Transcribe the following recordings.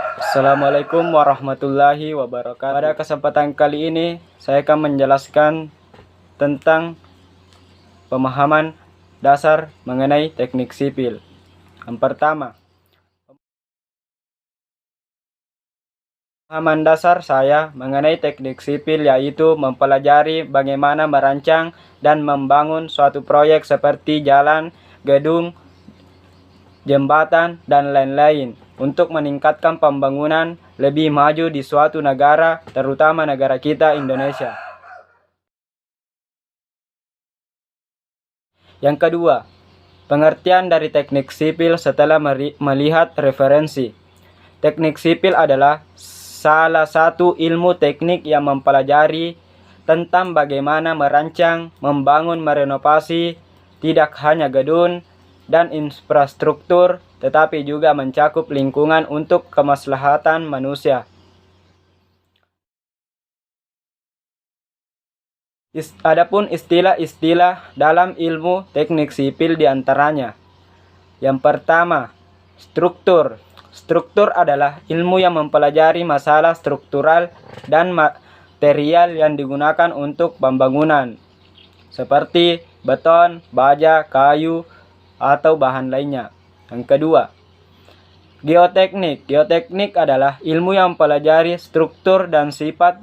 Assalamualaikum warahmatullahi wabarakatuh. Pada kesempatan kali ini, saya akan menjelaskan tentang pemahaman dasar mengenai teknik sipil. Yang pertama, pemahaman dasar saya mengenai teknik sipil yaitu mempelajari bagaimana merancang dan membangun suatu proyek seperti jalan, gedung, jembatan, dan lain-lain untuk meningkatkan pembangunan lebih maju di suatu negara, terutama negara kita Indonesia. Yang kedua, pengertian dari teknik sipil setelah melihat referensi. Teknik sipil adalah salah satu ilmu teknik yang mempelajari tentang bagaimana merancang, membangun, merenovasi tidak hanya gedung dan infrastruktur, tetapi juga mencakup lingkungan untuk kemaslahatan manusia. Adapun istilah-istilah dalam ilmu teknik sipil diantaranya. Yang pertama, struktur. Struktur adalah ilmu yang mempelajari masalah struktural dan material yang digunakan untuk pembangunan, seperti beton, baja, kayu, atau bahan lainnya. Yang kedua, geoteknik. Geoteknik adalah ilmu yang mempelajari struktur dan sifat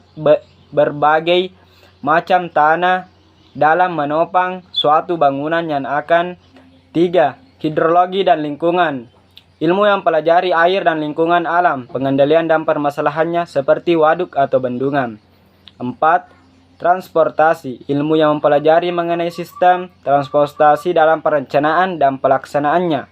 berbagai macam tanah dalam menopang suatu bangunan yang akan. 3. Hidrologi dan lingkungan. Ilmu yang mempelajari air dan lingkungan alam, pengendalian dan permasalahannya seperti waduk atau bendungan. 4. Transportasi. Ilmu yang mempelajari mengenai sistem transportasi dalam perencanaan dan pelaksanaannya.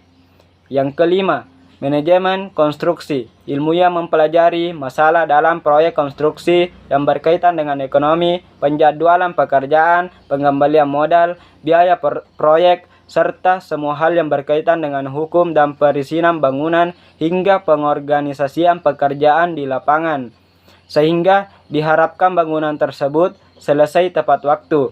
Yang kelima, manajemen konstruksi. Ilmu yang mempelajari masalah dalam proyek konstruksi yang berkaitan dengan ekonomi, penjadwalan pekerjaan, pengembalian modal, biaya proyek, serta semua hal yang berkaitan dengan hukum dan perizinan bangunan hingga pengorganisasian pekerjaan di lapangan, sehingga diharapkan bangunan tersebut selesai tepat waktu.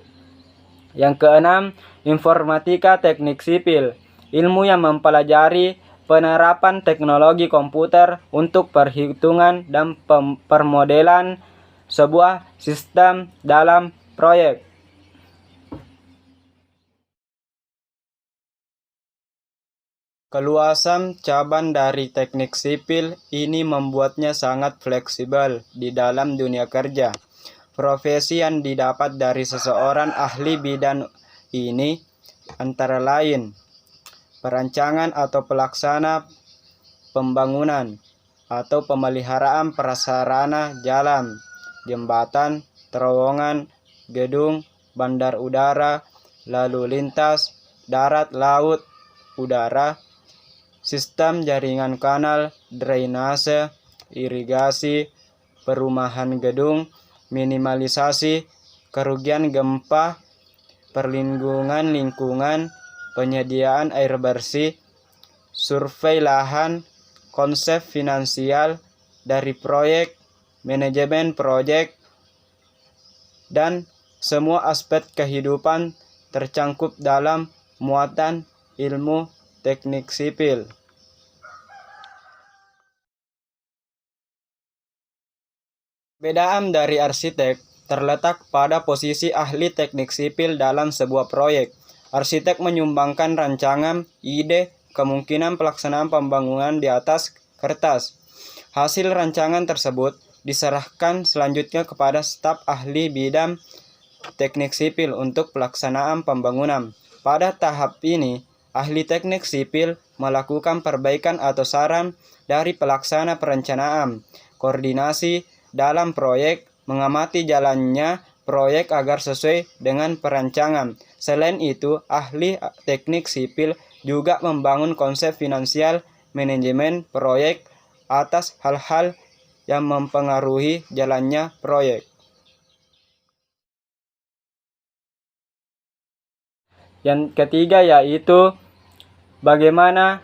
Yang keenam, informatika teknik sipil. Ilmu yang mempelajari penerapan teknologi komputer untuk perhitungan dan permodelan sebuah sistem dalam proyek. Keluasan cabang dari teknik sipil ini membuatnya sangat fleksibel di dalam dunia kerja. Profesi yang didapat dari seseorang ahli bidang ini antara lain perancangan atau pelaksana pembangunan atau pemeliharaan prasarana jalan, jembatan, terowongan, gedung, bandar udara, lalu lintas, darat, laut, udara, sistem jaringan kanal, drainase, irigasi, perumahan gedung, minimalisasi kerugian gempa, perlindungan lingkungan, penyediaan air bersih, survei lahan, konsep finansial dari proyek, manajemen proyek, dan semua aspek kehidupan tercangkup dalam muatan ilmu teknik sipil. Perbedaan dari arsitek terletak pada posisi ahli teknik sipil dalam sebuah proyek. Arsitek menyumbangkan rancangan, ide, kemungkinan pelaksanaan pembangunan di atas kertas. Hasil rancangan tersebut diserahkan selanjutnya kepada staf ahli bidang teknik sipil untuk pelaksanaan pembangunan. Pada tahap ini, ahli teknik sipil melakukan perbaikan atau saran dari pelaksana perencanaan, koordinasi dalam proyek, mengamati jalannya proyek agar sesuai dengan perancangan. Selain itu, ahli teknik sipil juga membangun konsep finansial manajemen proyek atas hal-hal yang mempengaruhi jalannya proyek. Yang ketiga yaitu bagaimana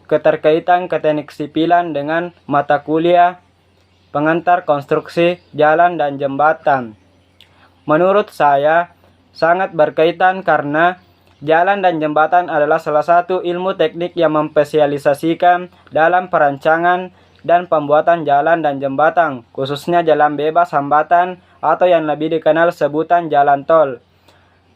keterkaitan teknik sipilan dengan mata kuliah pengantar konstruksi jalan dan jembatan. Menurut saya sangat berkaitan karena jalan dan jembatan adalah salah satu ilmu teknik yang memspesialisasikan dalam perancangan dan pembuatan jalan dan jembatan, khususnya jalan bebas hambatan atau yang lebih dikenal sebutan jalan tol.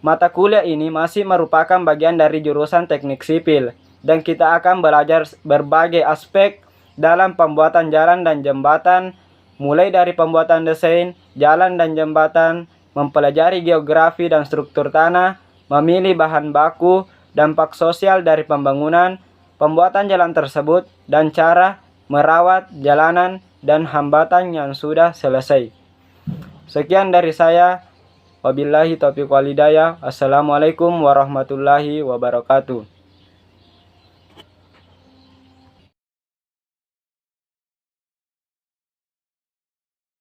Mata kuliah ini masih merupakan bagian dari jurusan teknik sipil, dan kita akan belajar berbagai aspek dalam pembuatan jalan dan jembatan, mulai dari pembuatan desain, jalan dan jembatan, mempelajari geografi dan struktur tanah, memilih bahan baku, dampak sosial dari pembangunan, pembuatan jalan tersebut, dan cara merawat jalanan dan hambatan yang sudah selesai. Sekian dari saya. Wabillahi taufiq wal hidayah. Assalamualaikum warahmatullahi wabarakatuh.